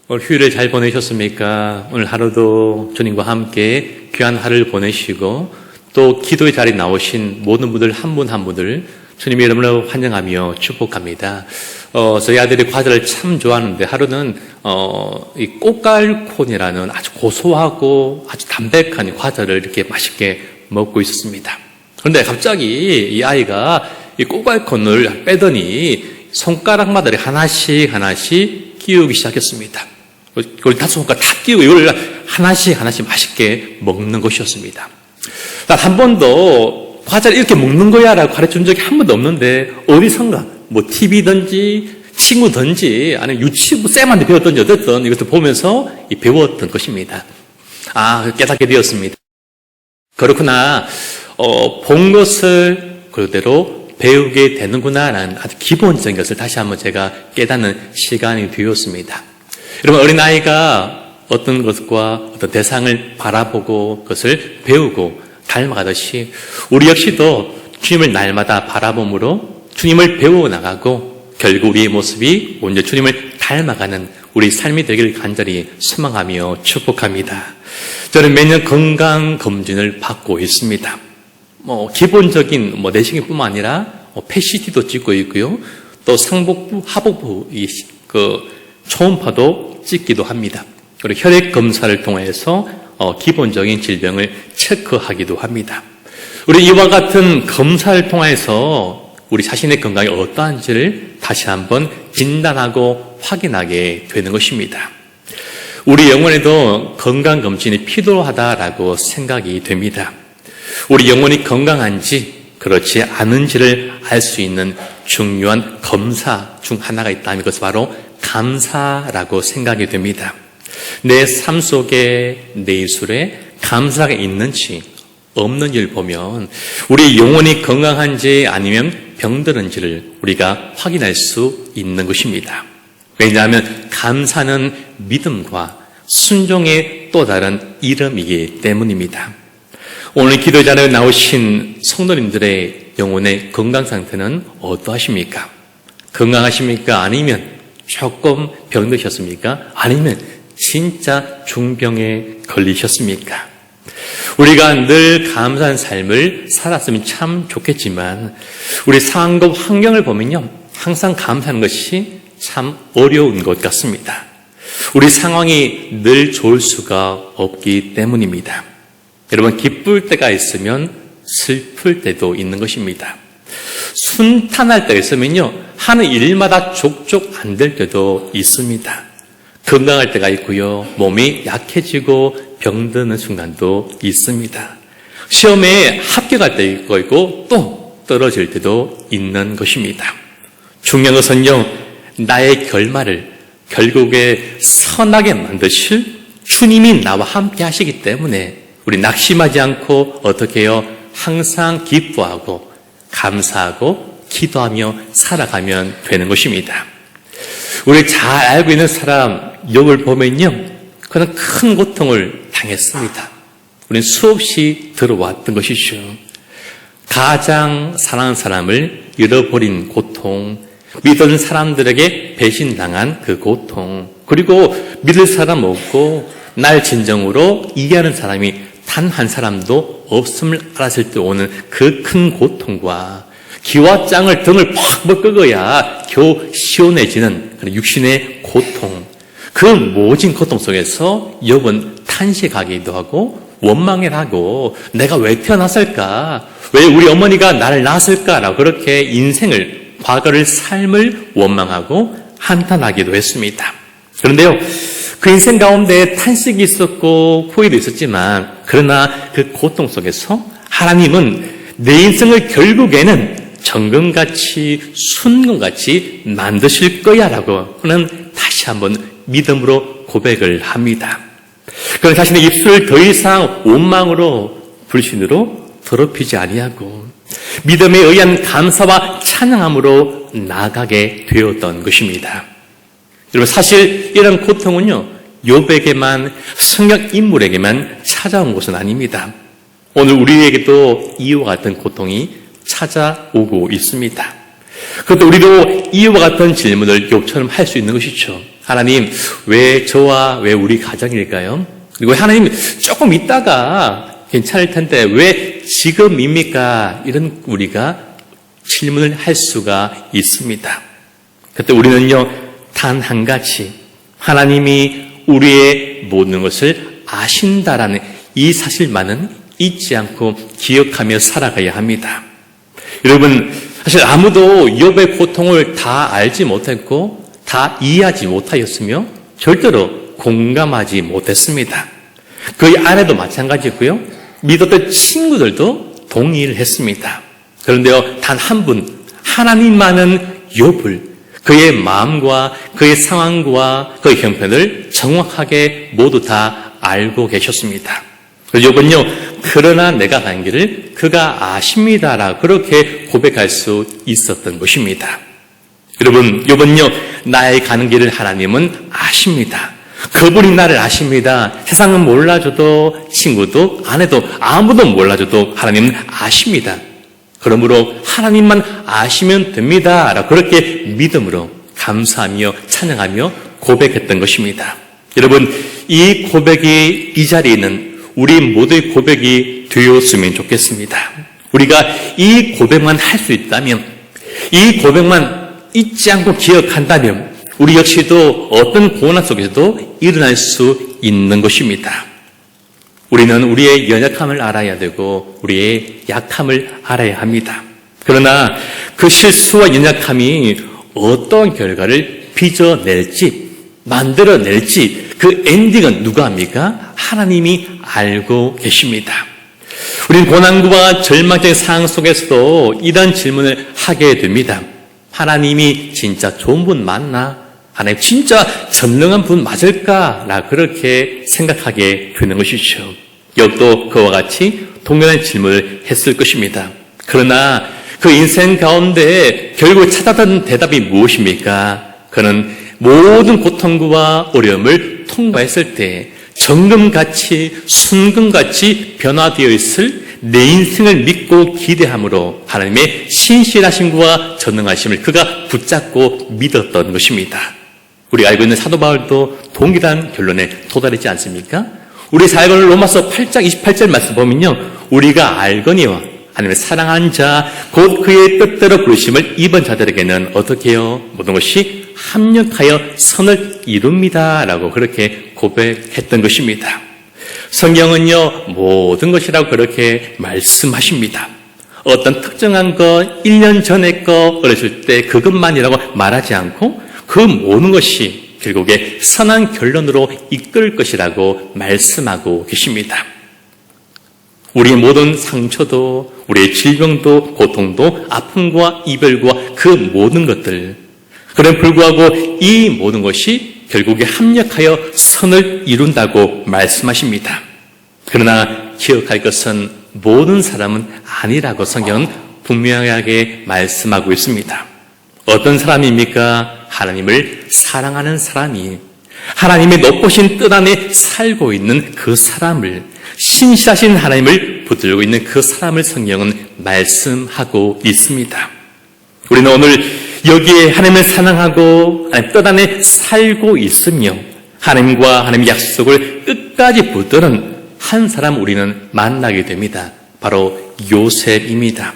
오늘 휴일을 잘 보내셨습니까? 오늘 하루도 주님과 함께 귀한 하루를 보내시고 또 기도의 자리에 나오신 모든 분들 한 분 한 분들 주님의 이름으로 환영하며 축복합니다. 저희 아들이 과자를 참 좋아하는데 하루는 이 꽃갈콘이라는 아주 고소하고 아주 담백한 과자를 이렇게 맛있게 먹고 있었습니다. 그런데 갑자기 이 아이가 이 꽃갈콘을 빼더니 손가락마다 하나씩 끼우기 시작했습니다. 그걸 5손가락 다 끼우고 이걸 하나씩 맛있게 먹는 것이었습니다. 난 한 번도 과자를 이렇게 먹는 거야 라고 가르쳐준 적이 한 번도 없는데 어디선가 뭐 TV든지 친구든지 아니면 유치부 쌤한테 배웠든지 어쨌든 이것을 보면서 배웠던 것입니다. 깨닫게 되었습니다. 그렇구나. 본 것을 그대로 배우게 되는구나라는 아주 기본적인 것을 다시 한번 제가 깨닫는 시간이 되었습니다. 여러분, 어린아이가 어떤 것과 어떤 대상을 바라보고 그것을 배우고 닮아가듯이 우리 역시도 주님을 날마다 바라봄으로 주님을 배워나가고 결국 우리의 모습이 온전히 주님을 닮아가는 우리 삶이 되기를 간절히 소망하며 축복합니다. 저는 매년 건강검진을 받고 있습니다. 기본적인 내시경뿐만 아니라 PET도 찍고 있고요. 또 상복부, 하복부 초음파도 찍기도 합니다. 그리고 혈액 검사를 통해서 기본적인 질병을 체크하기도 합니다. 우리 이와 같은 검사를 통해서 우리 자신의 건강이 어떠한지를 다시 한번 진단하고 확인하게 되는 것입니다. 우리 영혼에도 건강검진이 필요하다라고 생각이 됩니다. 우리 영혼이 건강한지 그렇지 않은지를 알 수 있는 중요한 검사 중 하나가 있다면 그것은 바로 감사라고 생각이 됩니다. 내 삶 속에 내 입술에 감사가 있는지 없는지를 보면 우리 영혼이 건강한지 아니면 병들은지를 우리가 확인할 수 있는 것입니다. 왜냐하면 감사는 믿음과 순종의 또 다른 이름이기 때문입니다. 오늘 기도 자리에 나오신 성도님들의 영혼의 건강 상태는 어떠하십니까? 건강하십니까? 아니면 조금 병드셨습니까? 아니면 진짜 중병에 걸리셨습니까? 우리가 늘 감사한 삶을 살았으면 참 좋겠지만 우리 상황과 환경을 보면요, 항상 감사하는 것이 참 어려운 것 같습니다. 우리 상황이 늘 좋을 수가 없기 때문입니다. 여러분, 기쁠 때가 있으면 슬플 때도 있는 것입니다. 순탄할 때가 있으면요, 하는 일마다 족족 안 될 때도 있습니다. 건강할 때가 있고요, 몸이 약해지고 병드는 순간도 있습니다. 시험에 합격할 때가 있고 또 떨어질 때도 있는 것입니다. 중요한 것은요, 나의 결말을 결국에 선하게 만드실 주님이 나와 함께 하시기 때문에 우리 낙심하지 않고 어떻게 해요? 항상 기뻐하고 감사하고 기도하며 살아가면 되는 것입니다. 우리 잘 알고 있는 사람 욥을 보면요, 그는 큰 고통을 당했습니다. 우리는 수없이 들어왔던 것이죠. 가장 사랑하는 사람을 잃어버린 고통, 믿은 사람들에게 배신당한 그 고통, 그리고 믿을 사람 없고 날 진정으로 이해하는 사람이 단 한 사람도 없음을 알았을 때 오는 그 큰 고통과 기와 짱을 등을 팍 먹어야 겨우 시원해지는 육신의 고통, 그 모진 고통 속에서 욥은 탄식하기도 하고 원망을 하고 내가 왜 태어났을까? 왜 우리 어머니가 나를 낳았을까라고 그렇게 인생을, 과거를, 삶을 원망하고 한탄하기도 했습니다. 그런데요, 그 인생 가운데 탄식이 있었고 후회도 있었지만 그러나 그 고통 속에서 하나님은 내 인생을 결국에는 정금같이 순금같이 만드실 거야 라고 그는 다시 한번 믿음으로 고백을 합니다. 그는 자신의 입술을 더 이상 원망으로 불신으로 더럽히지 아니하고 믿음에 의한 감사와 찬양함으로 나아가게 되었던 것입니다. 여러분, 사실 이런 고통은요, 욥에게만, 성경 인물에게만 찾아온 것은 아닙니다. 오늘 우리에게도 이와 같은 고통이 찾아오고 있습니다. 그것도 우리도 이와 같은 질문을 욥처럼 할 수 있는 것이죠. 하나님, 왜 저와 왜 우리 가정일까요? 그리고 하나님, 조금 있다가 괜찮을 텐데 왜 지금입니까? 이런 우리가 질문을 할 수가 있습니다. 그때 우리는요, 단 한 가지, 하나님이 우리의 모든 것을 아신다라는 이 사실만은 잊지 않고 기억하며 살아가야 합니다. 여러분, 사실 아무도 욥의 고통을 다 알지 못했고 다 이해하지 못하였으며 절대로 공감하지 못했습니다. 그의 아내도 마찬가지고요. 믿었던 친구들도 동의를 했습니다. 그런데요, 단 한 분, 하나님만은 욥을 그의 마음과 그의 상황과 그의 형편을 정확하게 모두 다 알고 계셨습니다. 그래서 욥은요, 그러나 내가 간 길을 그가 아십니다라 그렇게 고백할 수 있었던 것입니다. 여러분, 욥은요, 나의 가는 길을 하나님은 아십니다. 그분이 나를 아십니다. 세상은 몰라줘도 친구도 아내도 아무도 몰라줘도 하나님은 아십니다. 그러므로 하나님만 아시면 됩니다. 라고 그렇게 믿음으로 감사하며 찬양하며 고백했던 것입니다. 여러분, 이 고백이 이 자리에 있는 우리 모두의 고백이 되었으면 좋겠습니다. 우리가 이 고백만 할 수 있다면, 이 고백만 잊지 않고 기억한다면 우리 역시도 어떤 고난 속에서도 일어날 수 있는 것입니다. 우리는 우리의 연약함을 알아야 되고 우리의 약함을 알아야 합니다. 그러나 그 실수와 연약함이 어떤 결과를 빚어낼지 만들어낼지 그 엔딩은 누가 합니까? 하나님이 알고 계십니다. 우리는 고난과 절망적인 상황 속에서도 이런 질문을 하게 됩니다. 하나님이 진짜 좋은 분 맞나? 하나님 진짜 전능한 분 맞을까? 라 그렇게 생각하게 되는 것이죠. 욥도 그와 같이 동일한 질문을 했을 것입니다. 그러나 그 인생 가운데 결국 찾았던 대답이 무엇입니까? 그는 모든 고통과 어려움을 통과했을 때 정금같이 순금같이 변화되어 있을 내 인생을 믿고 기대함으로 하나님의 신실하심과 전능하심을 그가 붙잡고 믿었던 것입니다. 우리가 알고 있는 사도 바울도 동일한 결론에 도달하지 않습니까? 우리 사역을 로마서 8장 28절 말씀 보면요, 우리가 알거니와 하나님을 사랑한 자 곧 그의 뜻대로 부르심을 입은 자들에게는 어떻게 해요? 모든 것이 합력하여 선을 이룹니다 라고 그렇게 고백했던 것입니다. 성경은요, 모든 것이라고 그렇게 말씀하십니다. 어떤 특정한 것, 1년 전의 거, 어렸을 때 그것만이라고 말하지 않고 그 모든 것이 결국에 선한 결론으로 이끌 것이라고 말씀하고 계십니다. 우리의 모든 상처도, 우리의 질병도, 고통도, 아픔과 이별과 그 모든 것들, 그럼에도 불구하고 이 모든 것이 결국에 합력하여 선을 이룬다고 말씀하십니다. 그러나 기억할 것은 모든 사람은 아니라고 성경은 분명하게 말씀하고 있습니다. 어떤 사람입니까? 하나님을 사랑하는 사람이, 하나님의 높으신 뜻 안에 살고 있는 그 사람을, 신실하신 하나님을 붙들고 있는 그 사람을 성경은 말씀하고 있습니다. 우리는 오늘 여기에 하나님을 사랑하고 하나님 뜻 안에 살고 있으며 하나님과 하나님의 약속을 끝까지 붙드는 한 사람 우리는 만나게 됩니다. 바로 요셉입니다.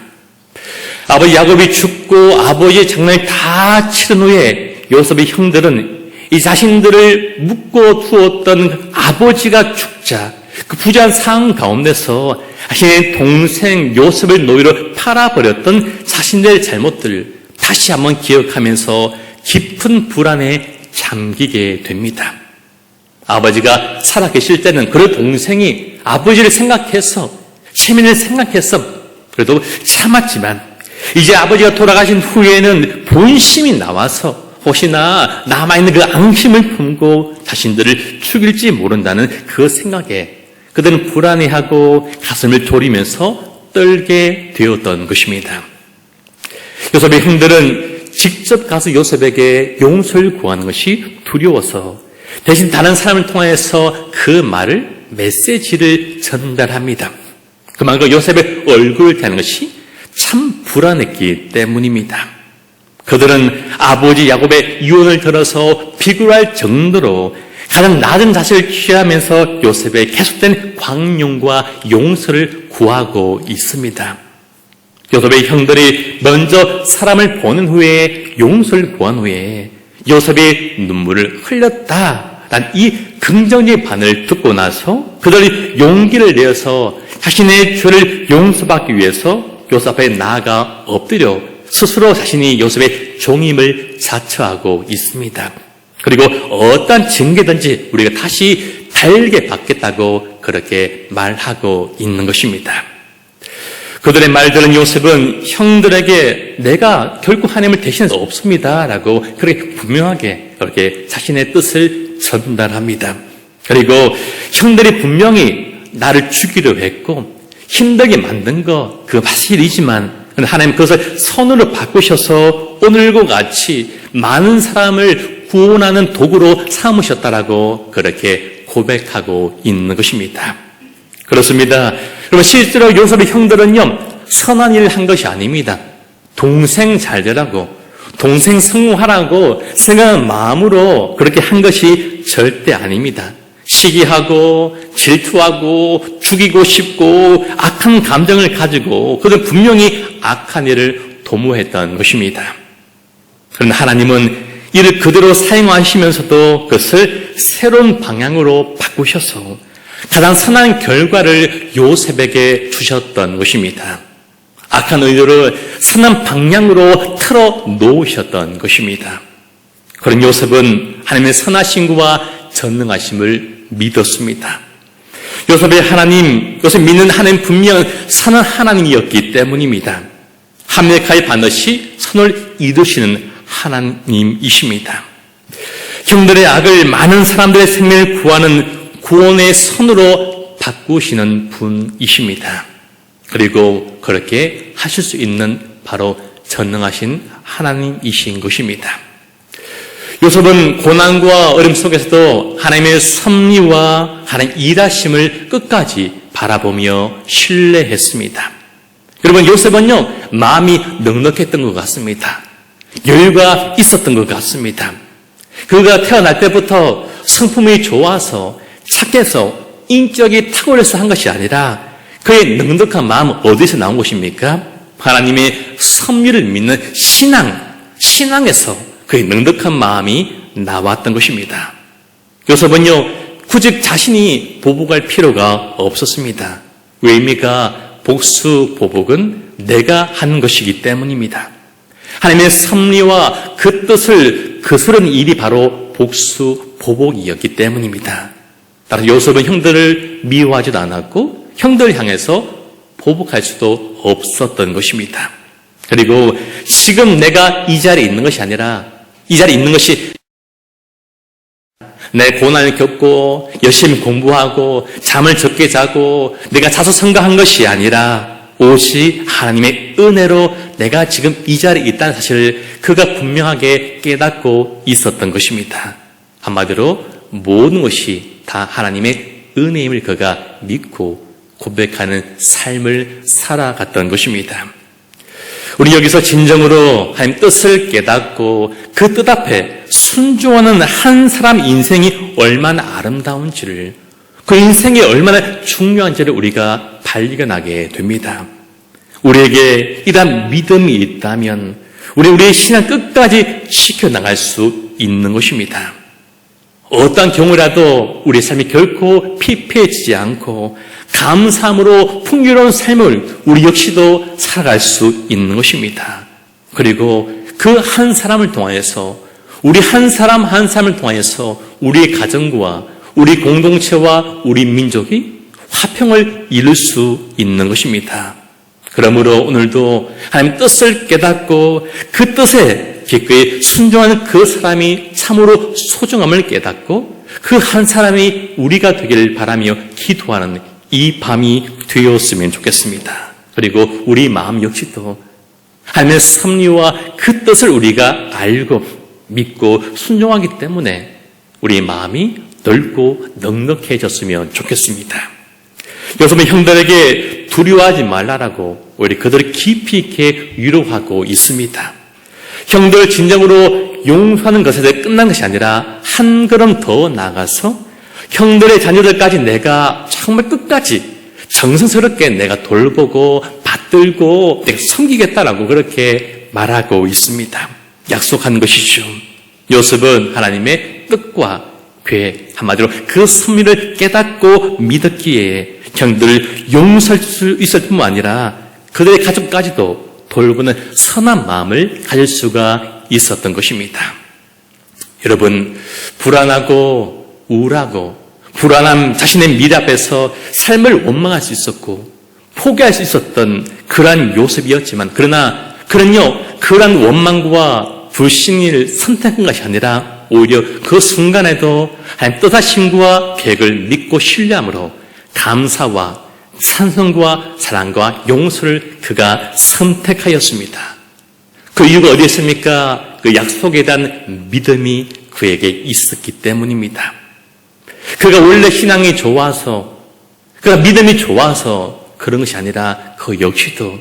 아버지 야곱이 죽고 아버지의 장례를 다 치른 후에 요셉의 형들은 이 자신들을 묶어 두었던 아버지가 죽자 그 부자한 상황 가운데서 자신의 동생 요셉을 노예로 팔아버렸던 자신들의 잘못들을 다시 한번 기억하면서 깊은 불안에 잠기게 됩니다. 아버지가 살아계실 때는 그 동생이 아버지를 생각해서, 시민을 생각해서 그래도 참았지만 이제 아버지가 돌아가신 후에는 본심이 나와서 혹시나 남아있는 그 앙심을 품고 자신들을 죽일지 모른다는 그 생각에 그들은 불안해하고 가슴을 졸이면서 떨게 되었던 것입니다. 요셉의 형들은 직접 가서 요셉에게 용서를 구하는 것이 두려워서 대신 다른 사람을 통해서 그 말을, 메시지를 전달합니다. 그만큼 요셉의 얼굴을 대하는 것이 참 불안했기 때문입니다. 그들은 아버지 야곱의 유언을 들어서 비굴할 정도로 가장 낮은 자세를 취하면서 요셉의 계속된 광용과 용서를 구하고 있습니다. 요셉의 형들이 먼저 사람을 보는 후에 용서를 구한 후에 요셉이 눈물을 흘렸다라는 이 긍정적인 반응을 듣고 나서 그들이 용기를 내어서 자신의 죄를 용서받기 위해서 요셉 앞에 나아가 엎드려 스스로 자신이 요셉의 종임을 자처하고 있습니다. 그리고 어떠한 징계든지 우리가 다시 달게 받겠다고 그렇게 말하고 있는 것입니다. 그들의 말들은 요셉은 형들에게 내가 결국 하나님을 대신할 수 없습니다 라고 그렇게 분명하게 그렇게 자신의 뜻을 전달합니다. 그리고 형들이 분명히 나를 죽이려 했고 힘들게 만든 거 그거 사실이지만 하나님 그것을 선으로 바꾸셔서 오늘과 같이 많은 사람을 구원하는 도구로 삼으셨다라고 그렇게 고백하고 있는 것입니다. 그렇습니다. 그러면 실제로 요셉의 형들은요, 선한 일을 한 것이 아닙니다. 동생 잘 되라고, 동생 성공하라고 생각하는 마음으로 그렇게 한 것이 절대 아닙니다. 시기하고 질투하고 죽이고 싶고 악한 감정을 가지고 그들 분명히 악한 일을 도모했던 것입니다. 그런데 하나님은 이를 그대로 사용하시면서도 그것을 새로운 방향으로 바꾸셔서 가장 선한 결과를 요셉에게 주셨던 것입니다. 악한 의도를 선한 방향으로 틀어 놓으셨던 것입니다. 그런 요셉은 하나님의 선하심과 전능하심을 믿었습니다. 요셉의 요셉 믿는 하나님 분명 선한 하나님이었기 때문입니다. 함레카의 반드시 선을 이루시는 하나님이십니다. 형들의 악을 많은 사람들의 생명을 구하는 구원의 선으로 바꾸시는 분이십니다. 그리고 그렇게 하실 수 있는 바로 전능하신 하나님이신 것입니다. 요셉은 고난과 어려움 속에서도 하나님의 섭리와 하나님 일하심을 끝까지 바라보며 신뢰했습니다. 여러분, 요셉은요, 마음이 넉넉했던 것 같습니다. 여유가 있었던 것 같습니다. 그가 태어날 때부터 성품이 좋아서 착해서 인격이 탁월해서 한 것이 아니라 그의 넉넉한 마음은 어디서 나온 것입니까? 하나님의 섭리를 믿는 신앙에서 그의 넉넉한 마음이 나왔던 것입니다. 요셉은요, 굳이 자신이 보복할 필요가 없었습니다. 왜입니까? 복수, 보복은 내가 하는 것이기 때문입니다. 하나님의 섭리와 그 뜻을 거스른 일이 바로 복수, 보복이었기 때문입니다. 따라서 요셉은 형들을 미워하지도 않았고 형들을 향해서 보복할 수도 없었던 것입니다. 그리고 지금 내가 이 자리에 있는 것이 아니라 이 자리에 있는 것이 내 고난을 겪고 열심히 공부하고 잠을 적게 자고 내가 자수성가한 것이 아니라 오직 하나님의 은혜로 내가 지금 이 자리에 있다는 사실을 그가 분명하게 깨닫고 있었던 것입니다. 한마디로 모든 것이 다 하나님의 은혜임을 그가 믿고 고백하는 삶을 살아갔던 것입니다. 우리 여기서 진정으로 하나님 뜻을 깨닫고 그 뜻 앞에 순종하는 한 사람 인생이 얼마나 아름다운지를, 그 인생이 얼마나 중요한지를 우리가 발견하게 됩니다. 우리에게 이러한 믿음이 있다면 우리의 신앙 끝까지 지켜나갈 수 있는 것입니다. 어떠한 경우라도 우리의 삶이 결코 피폐해지지 않고 감사함으로 풍요로운 삶을 우리 역시도 살아갈 수 있는 것입니다. 그리고 그 한 사람을 통하여서 우리 한 사람 한 사람을 통하여서 우리의 가정과 우리 공동체와 우리 민족이 화평을 이룰 수 있는 것입니다. 그러므로 오늘도 하나님 뜻을 깨닫고 그 뜻에 기꺼이 순종하는 그 사람이 참으로 소중함을 깨닫고 그 한 사람이 우리가 되기를 바라며 기도하는 이 밤이 되었으면 좋겠습니다. 그리고 우리 마음 역시도 하나님의 섭리와 그 뜻을 우리가 알고 믿고 순종하기 때문에 우리 마음이 넓고 넉넉해졌으면 좋겠습니다. 요셉은 형들에게 두려워하지 말라라고 우리 그들을 깊이 있게 위로하고 있습니다. 형들을 진정으로 용서하는 것에 끝난 것이 아니라 한 걸음 더 나아가서 형들의 자녀들까지 내가 정말 끝까지 정성스럽게 내가 돌보고 받들고 내가 섬기겠다라고 그렇게 말하고 있습니다. 약속한 것이죠. 요셉은 하나님의 뜻과 계획, 한마디로 그 섭리를 깨닫고 믿었기에 형들을 용서할 수 있을 뿐만 아니라 그들의 가족까지도 돌보는 선한 마음을 가질 수가 있었던 것입니다. 여러분, 불안하고 우울하고 불안한 자신의 미래 앞에서 삶을 원망할 수 있었고 포기할 수 있었던 그러한 요셉이었지만 그런요 그러한 원망과 불신을 선택한 것이 아니라 오히려 그 순간에도 하나님 뜻하심과 계획을 믿고 신뢰함으로 감사와 찬송과 사랑과 용서를 그가 선택하였습니다. 그 이유가 어디에 있습니까? 그 약속에 대한 믿음이 그에게 있었기 때문입니다. 그가 원래 신앙이 좋아서, 그가 믿음이 좋아서 그런 것이 아니라 그 역시도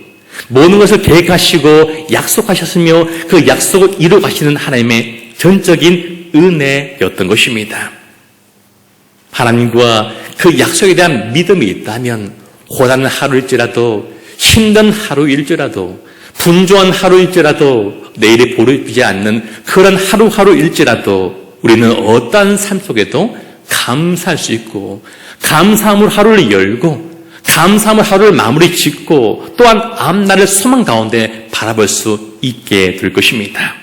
모든 것을 계획하시고 약속하셨으며 그 약속을 이루어 가시는 하나님의 전적인 은혜였던 것입니다. 하나님과 그 약속에 대한 믿음이 있다면 고단한 하루일지라도 힘든 하루일지라도 분주한 하루일지라도 내일이 보이지 않는 그런 하루하루일지라도 우리는 어떠한 삶 속에도 감사할 수 있고 감사함으로 하루를 열고 감사함으로 하루를 마무리 짓고 또한 앞날을 소망 가운데 바라볼 수 있게 될 것입니다.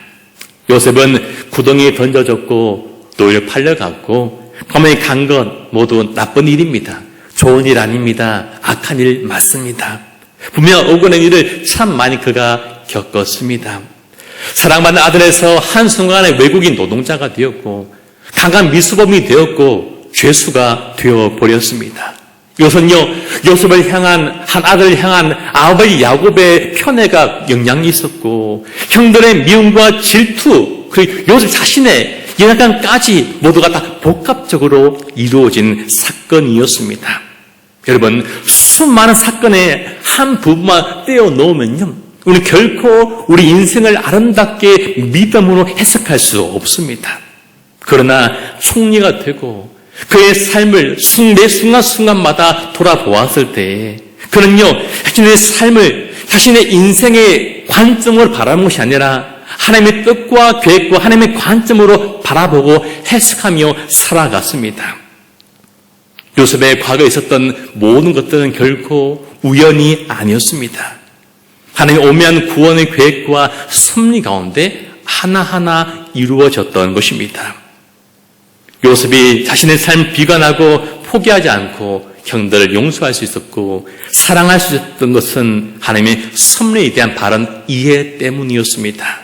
요셉은 구덩이에 던져졌고 노예를 팔려갔고 가만히 간 것 모두 나쁜 일입니다. 좋은 일 아닙니다. 악한 일 맞습니다. 분명 억울한 일을 참 많이 그가 겪었습니다. 사랑받는 아들에서 한순간에 외국인 노동자가 되었고 강한 미수범이 되었고 죄수가 되어버렸습니다. 이것은요, 요셉을 향한, 한 아들을 향한 아버지 야곱의 편애가 영향이 있었고, 형들의 미움과 질투, 그리고 요셉 자신의 연약함까지 모두가 다 복합적으로 이루어진 사건이었습니다. 여러분, 수많은 사건의 한 부분만 떼어 놓으면요, 우리 결코 우리 인생을 아름답게 믿음으로 해석할 수 없습니다. 그러나 총리가 되고 그의 삶을 매 순간순간마다 돌아보았을 때 그는요, 자신의 삶을 자신의 인생의 관점으로 바라는 것이 아니라 하나님의 뜻과 계획과 하나님의 관점으로 바라보고 해석하며 살아갔습니다. 요셉의 과거에 있었던 모든 것들은 결코 우연이 아니었습니다. 하나님의 오묘한 구원의 계획과 섭리 가운데 하나하나 이루어졌던 것입니다. 요셉이 자신의 삶을 비관하고 포기하지 않고 형들을 용서할 수 있었고 사랑할 수 있었던 것은 하나님의 섭리에 대한 바른 이해 때문이었습니다.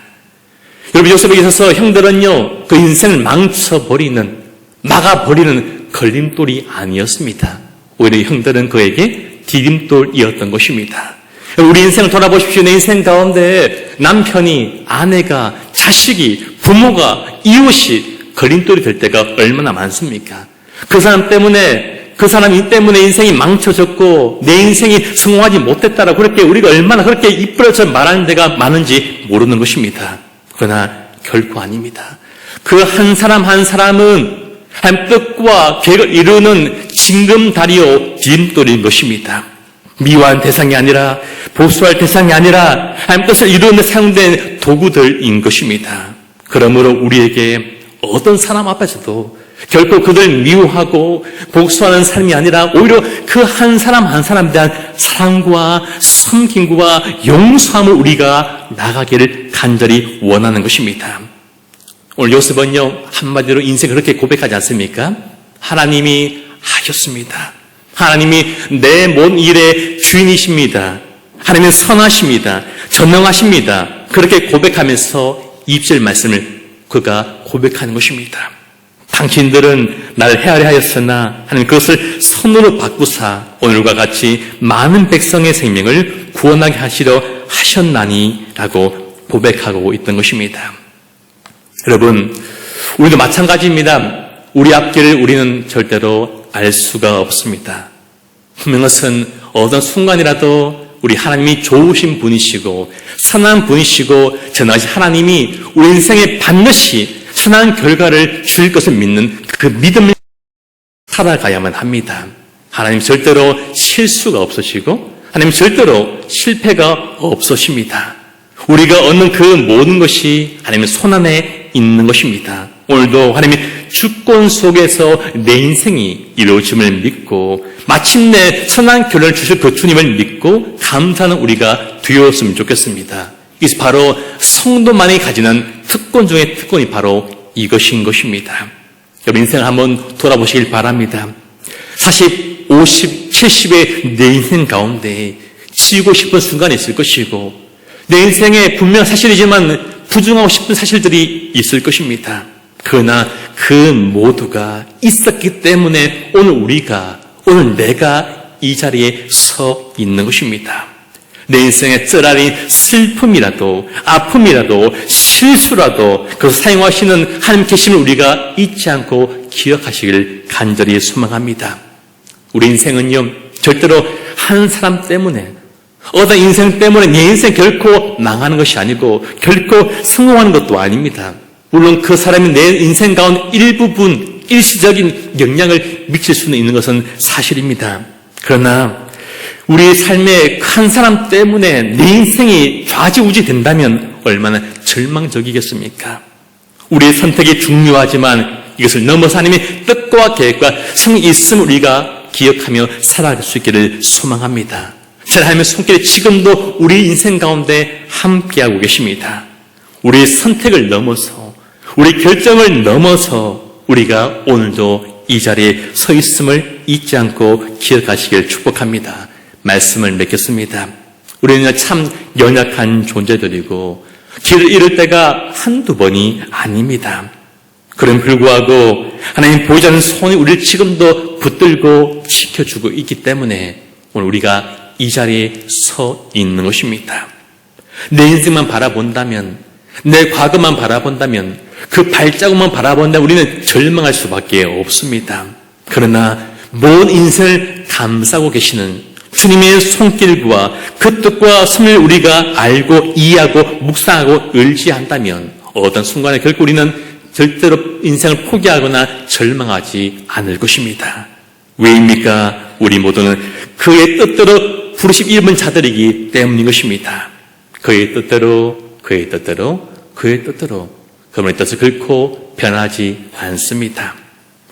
여러분, 요셉에게 있어서 형들은요, 그 인생을 망쳐버리는, 막아버리는 걸림돌이 아니었습니다. 오히려 형들은 그에게 디딤돌이었던 것입니다. 우리 인생을 돌아보십시오. 내 인생 가운데 남편이, 아내가, 자식이, 부모가, 이웃이 걸림돌이 될 때가 얼마나 많습니까? 그 사람 때문에 인생이 망쳐졌고 내 인생이 성공하지 못했다라고 그렇게 우리가 얼마나 그렇게 이쁘러져 말하는 데가 많은지 모르는 것입니다. 그러나 결코 아닙니다. 그 한 사람 한 사람은 하나님 뜻과 계획을 이루는 징검다리요 디딤돌인 것입니다. 미워할 대상이 아니라 보수할 대상이 아니라 하나님 뜻을 이루는 데 사용된 도구들인 것입니다. 그러므로 우리에게 어떤 사람 앞에서도 결코 그들 미워하고 복수하는 삶이 아니라 오히려 그 한 사람 한 사람에 대한 사랑과 섬김과 용서함을 우리가 나가기를 간절히 원하는 것입니다. 오늘 요셉은요, 한마디로 인생을 그렇게 고백하지 않습니까? 하나님이 하셨습니다. 하나님이 내 모든 일의 주인이십니다. 하나님은 선하십니다. 전능하십니다. 그렇게 고백하면서 2절 말씀을 그가 고백하는 것입니다. 당신들은 나를 헤아려하였으나 하나님 그것을 선으로 바꾸사 오늘과 같이 많은 백성의 생명을 구원하게 하시려 하셨나니 라고 고백하고 있던 것입니다. 여러분, 우리도 마찬가지입니다. 우리 앞길을 우리는 절대로 알 수가 없습니다. 분명 것은 어떤 순간이라도 우리 하나님이 좋으신 분이시고 선한 분이시고 전하신 하나님이 우리 인생에 반드시 선한 결과를 줄 것을 믿는 그 믿음을 살아가야만 합니다. 하나님 절대로 실수가 없으시고 하나님 절대로 실패가 없으십니다. 우리가 얻는 그 모든 것이 하나님의 손안에 있는 것입니다. 오늘도 하나님의 주권 속에서 내 인생이 이루어짐을 믿고 마침내 선한 결론을 주실 그 주님을 믿고 감사하는 우리가 되었으면 좋겠습니다. 이것이 바로 성도만이 가지는 특권 중의 특권이 바로 이것인 것입니다. 여러분 인생을 한번 돌아보시길 바랍니다. 40, 50, 70의 내 인생 가운데 지우고 싶은 순간이 있을 것이고 내 인생에 분명 사실이지만 부정하고 싶은 사실들이 있을 것입니다. 그러나 그 모두가 있었기 때문에 오늘 내가 이 자리에 서 있는 것입니다. 내 인생의 쩌라린 슬픔이라도 아픔이라도 실수라도 그것을 사용하시는 하나님 계심을 우리가 잊지 않고 기억하시길 간절히 소망합니다. 우리 인생은요 절대로 한 사람 때문에 어떤 인생 때문에 내 인생 결코 망하는 것이 아니고 결코 성공하는 것도 아닙니다. 물론 그 사람이 내 인생 가운데 일부분 일시적인 영향을 미칠 수는 있는 것은 사실입니다. 그러나 우리의 삶에 한 사람 때문에 내 인생이 좌지우지 된다면 얼마나 절망적이겠습니까? 우리의 선택이 중요하지만 이것을 넘어서 하나님의 뜻과 계획과 성이 있음을 우리가 기억하며 살아갈 수 있기를 소망합니다. 하나님의 손길이 지금도 우리 인생 가운데 함께하고 계십니다. 우리의 선택을 넘어서 우리 결정을 넘어서 우리가 오늘도 이 자리에 서 있음을 잊지 않고 기억하시길 축복합니다. 말씀을 맺겠습니다. 우리는 참 연약한 존재들이고 길을 잃을 때가 한두 번이 아닙니다. 그럼 불구하고 하나님 보이지 않는 손이 우리를 지금도 붙들고 지켜주고 있기 때문에 오늘 우리가 이 자리에 서 있는 것입니다. 내 인생만 바라본다면 내 과거만 바라본다면 그 발자국만 바라본다면 우리는 절망할 수밖에 없습니다. 그러나 모든 인생을 감싸고 계시는 주님의 손길과 그 뜻과 섭리를 우리가 알고 이해하고 묵상하고 의지한다면 어떤 순간에 결국 우리는 절대로 인생을 포기하거나 절망하지 않을 것입니다. 왜입니까? 우리 모두는 그의 뜻대로 부르심 입은 자들이기 때문인 것입니다. 그의 뜻대로 그분의 뜻을 결코 변하지 않습니다.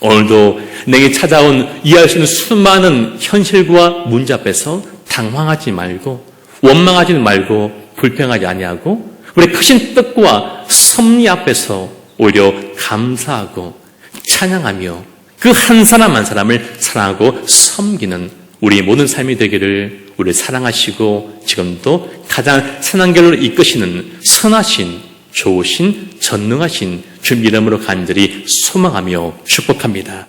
오늘도 내게 찾아온 이해할 수 있는 수많은 현실과 문제 앞에서 당황하지 말고 원망하지 말고 불평하지 아니하고 우리 크신 뜻과 섭리 앞에서 오히려 감사하고 찬양하며 그 한 사람 한 사람을 사랑하고 섬기는 우리의 모든 삶이 되기를 우리를 사랑하시고 지금도 가장 선한 길로 이끄시는 선하신 좋으신 전능하신 주님 이름으로 간절히 소망하며 축복합니다.